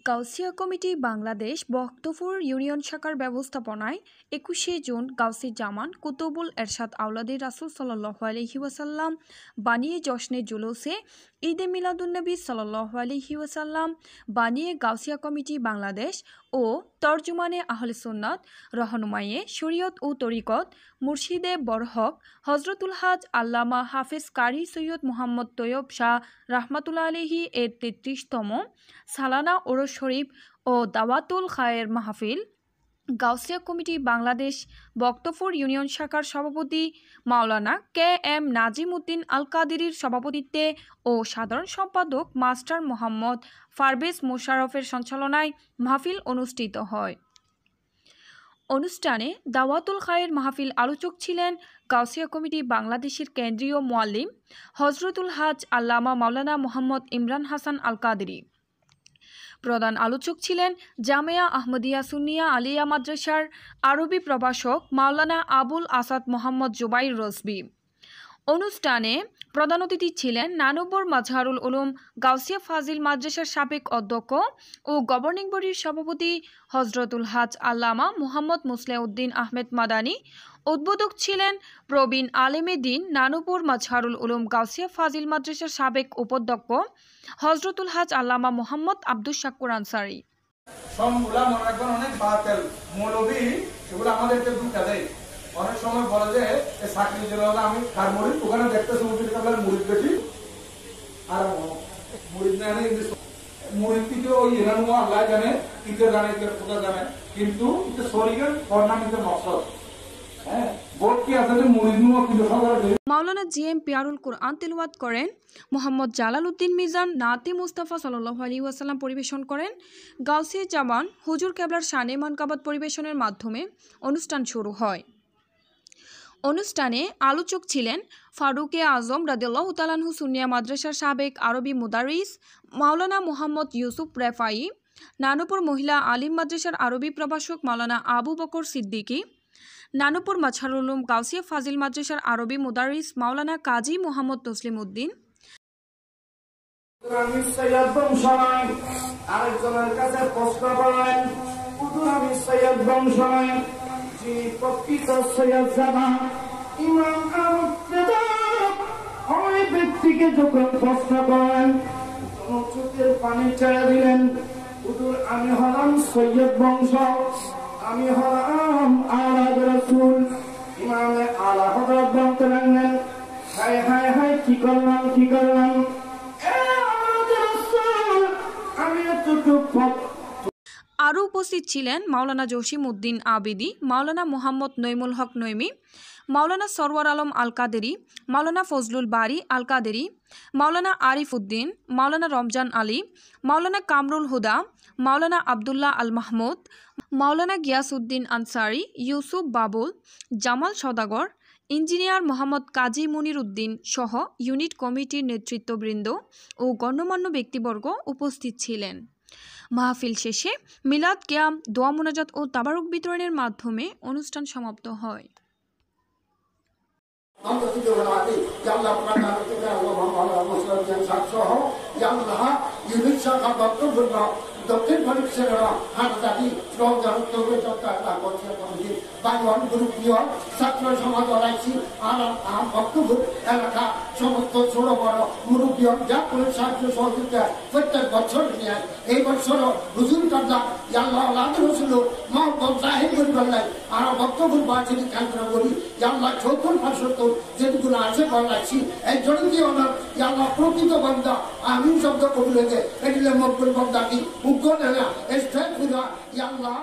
Gausia committee Bangladesh Baktapur union শাখার ব্যবস্থাপনায় 21শে June গাউসি জামান কুতুবুল এরশাদ আওলাদে রাসূল সাল্লাল্লাহু আলাইহি ওয়াসাল্লাম বানিয়ে জশ্নে জুলুসে ঈদে মিলাদুন্নবী সাল্লাল্লাহু আলাইহি ওয়াসাল্লাম বানিয়ে গাউসিয়া কমিটি বাংলাদেশ ও তরজুমানে আহলে সুন্নাত রহনুমায়ে শরীয়ত ও তরিকত মুর্শিদে বরহক হজরতুল হাজ আল্লামা হাফেজ কারি সৈয়দ মুহাম্মদ তৈয়ব শাহ রাহমাতুল্লাহ আলাইহি এর 33তম সালানা ওরস শরীফ ও দাওয়াতুল খায়ের মাহফিল গাউসিয়া কমিটি বাংলাদেশ বক্তপুর ইউনিয়ন শাখার সভাপতি মাওলানা কে.এম. নাজিম উদ্দিন আল কাদেরীর সভাপতিত্বে ও সাধারণ সম্পাদক মাস্টার মোহাম্মদ পারভেজ মোশাররফের সঞ্চালনায় মাহফিল অনুষ্ঠিত হয়। অনুষ্ঠানে দাওয়াতুল খায়ের মাহফিল আলোচক ছিলেন গাউসিয়া কমিটি বাংলাদেশের কেন্দ্রীয় মুআল্লিম হজরতুল হাজ আল্লামা মাওলানা মোহাম্মদ ইমরান হাসান আল কাদেরী। প্রধান আলোচক ছিলেন জামিয়া আহমদিয়া সুন্নিয়া আলিয়া মাদ্রাসার আরবি প্রভাষক মাওলানা আবুল আসাদ মোহাম্মদ জুবাইর রসবি। অনুষ্ঠানে প্রধান অতিথি ছিলেন নানুপুর মাজহারুল উলুম গাউসিয়া ফাজিল মাদ্রাসার সাবেক অধ্যক্ষ ও গভর্নিং বডির সভাপতি হজরতুল হাজ আল্লামা মুহাম্মদ মুসলেউদ্দিন আহমেদ মাদানী। উদ্বোধক ছিলেন প্রবীণ আলেমে দিন নানুপুর মাজহারুল উলুম গাউসিয়া ফাজিল মাদ্রাসার সাবেক উপাধ্যক্ষ হজরতুল হাজ আল্লামা মুহাম্মদ আব্দুস শাকুর আনসারী। অনেক সময় বলে যে চাকরি জন্য আমি কার মরিদ ওখানে দেখতেছি মুরিদ বেশি আর মুরিদ না মুরিদ থেকে ওই এরানো আল্লাহ জানে ইতে জানে কোথা জানে কিন্তু শরীরের অর্নামিত মকসদ মাওলানা জি.এম. পিয়ারুল কুরআন তিলাওয়াত করেন। মোহাম্মদ জালাল উদ্দিন মিজান নাতি মুস্তাফা সাল্লাল্লাহু আলাইহি ওয়াসাল্লাম পরিবেশন করেন। গাউসিয়া জামান হুজুর কেবলার শানে মানকাবাত পরিবেশনের মাধ্যমে অনুষ্ঠান শুরু হয়। অনুষ্ঠানে আলোচক ছিলেন ফারুকে আজম রাদিয়াল্লাহু তাআলা আনহু সুন্নিয়া মাদ্রাসার সাবেক আরবি মুদারিস মাওলানা মুহাম্মদ ইউসুফ রেফাই, নানুপুর মহিলা আলিম মাদ্রাসার আরবি প্রভাষক মাওলানা আবু বকর সিদ্দিকী, নানুপুর মাজহারুল উলুম গাউসিয়া ফাজিল মাদ্রাসার আরবি মুদারিস মাওলানা কাজী মোহাম্মদ তসলিম উদ্দিন। আরেকজনের কাছে প্রশ্ন করেন আমি সৈয়দ বংশ প্রকৃত সৈয়দ জামা ইমাম ওই ব্যক্তিকে যখন প্রশ্ন করেন চোখের পানি ছেড়ে দিলেন হুজুর আমি হলাম সৈয়দ বংশ, আমি হলাম আলাদ রাসূল। ইমামে আলা হযরত বলতে লাগলেন হায় হায় হায় কি করলাম আমি এতটুকু। আরও উপস্থিত ছিলেন মাওলানা জসিম উদ্দিন আবিদি, মাওলানা মুহাম্মদ নইমুল হক নইমি, মাওলানা সরওয়ার আলম আল কাদেরী, মাওলানা ফজলুল বারি আল কাদেরী, মাওলানা আরিফ উদ্দিন, মাওলানা রমজান আলী, মাওলানা কামরুল হুদা, মাওলানা আবদুল্লাহ আল মাহমুদ, মাওলানা গিয়াস উদ্দিন আনসারি, ইউসুফ বাবুল, জামাল সওদাগর, ইঞ্জিনিয়ার মোহাম্মদ কাজী মুনির উদ্দিন সহ ইউনিট কমিটির নেতৃত্ববৃন্দ ও গণ্যমান্য ব্যক্তিবর্গ উপস্থিত ছিলেন। মাহফিল শেষে মিলাদ কিয়াম, দোয়া মোনাজাত ও তাবারুক বিতরণের মাধ্যমে অনুষ্ঠান সমাপ্ত হয়। দক্ষিণ পরিচ্ছেদরা হাটজাতি বাড়িওয়ান গ্রুপীয় ছাত্র সমাজ অলাইছি ভক্তপুর এলাকা সমস্ত ছোট বড় মুরব্বী যা করে সাহায্য সহযোগিতা প্রত্যেক বছর নিয়ে এই বছর হুজুর কাজা আল্লাহ রসুল মোহাম্মদ জাহির করি বললাই আর ভক্তপুর বাড়ি কেন্দ্র করি আল্লাহ ৭০-৭৫ যেগুলো আছে বললাইছি এই জন্য কি হলো আল্লাহ প্রকৃত বন্ধা আমি শব্দ কবুল হয়েছে এগুলো মকবুল বন্ধা কি উগ্র না এস্টাই আল্লাহ